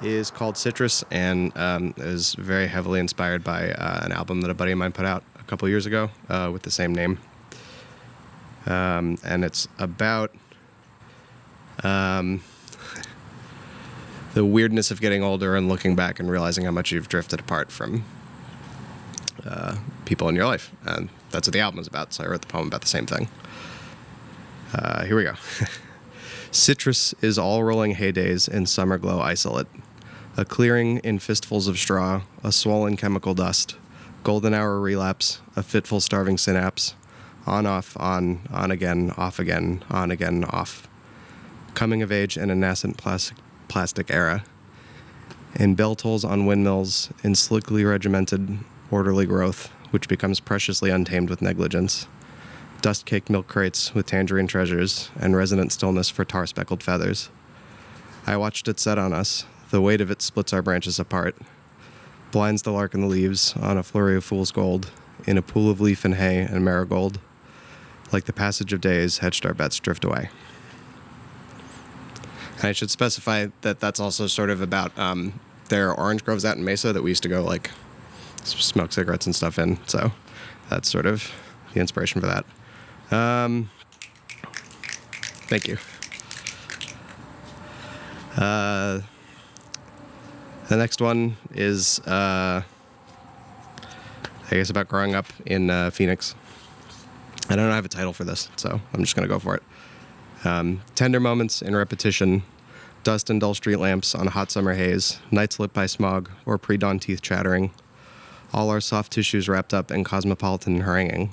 is called Citrus and is very heavily inspired by an album that a buddy of mine put out a couple years ago with the same name. And it's about the weirdness of getting older and looking back and realizing how much you've drifted apart from people in your life. And that's what the album is about, so I wrote the poem about the same thing. Here we go. Citrus is all rolling heydays in summer glow isolate. A clearing in fistfuls of straw, a swollen chemical dust, golden hour relapse, a fitful starving synapse, on again, off again, on again, off. Coming of age in a nascent plastic era. In bell tolls on windmills, in slickly regimented, orderly growth, which becomes preciously untamed with negligence. Dust-caked milk crates with tangerine treasures, and resonant stillness for tar-speckled feathers. I watched it set on us. The weight of it splits our branches apart. Blinds the lark and the leaves on a flurry of fool's gold, in a pool of leaf and hay and marigold. Like the passage of days, hedged our bets drift away. And I should specify that that's also sort of about there are orange groves out in Mesa that we used to go, like, smoke cigarettes and stuff in. So that's sort of the inspiration for that. Thank you. The next one is, I guess, about growing up in Phoenix. I don't have a title for this, so I'm just going to go for it. Tender moments in repetition, dust and dull street lamps on a hot summer haze, nights lit by smog or pre-dawn teeth chattering, all our soft tissues wrapped up in cosmopolitan haranguing.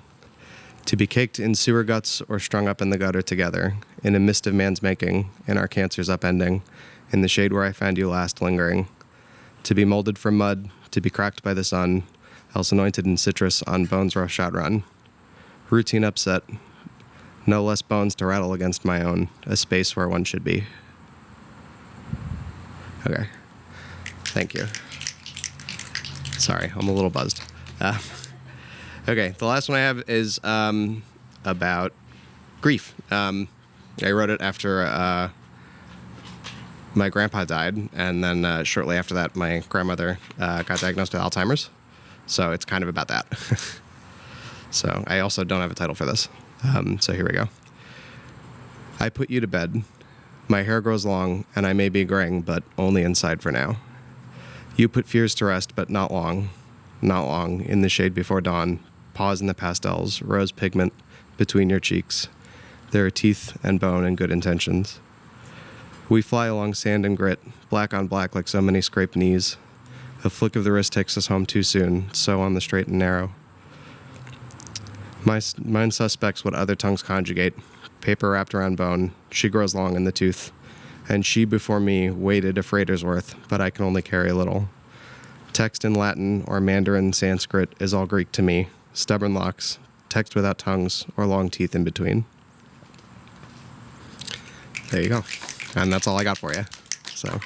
To be caked in sewer guts or strung up in the gutter together, in a mist of man's making, in our cancers upending, in the shade where I found you last lingering. To be molded from mud, to be cracked by the sun, else anointed in citrus on bones rough shot run. Routine upset, no less bones to rattle against my own, a space where one should be. Okay, thank you. Sorry, I'm a little buzzed. Okay, the last one I have is about grief. I wrote it after my grandpa died, and then shortly after that, my grandmother got diagnosed with Alzheimer's. So it's kind of about that. So I also don't have a title for this. So here we go. I put you to bed. My hair grows long, and I may be graying, but only inside for now. You put fears to rest, but not long. Not long, in the shade before dawn. Pause in the pastels, rose pigment between your cheeks. There are teeth and bone and good intentions. We fly along sand and grit, black on black like so many scraped knees. A flick of the wrist takes us home too soon, so on the straight and narrow. Mine suspects what other tongues conjugate. Paper wrapped around bone, she grows long in the tooth. And she before me waited a freighter's worth, but I can only carry a little. Text in Latin or Mandarin Sanskrit is all Greek to me. Stubborn locks, text without tongues, or long teeth in between. There you go. And that's all I got for you. So...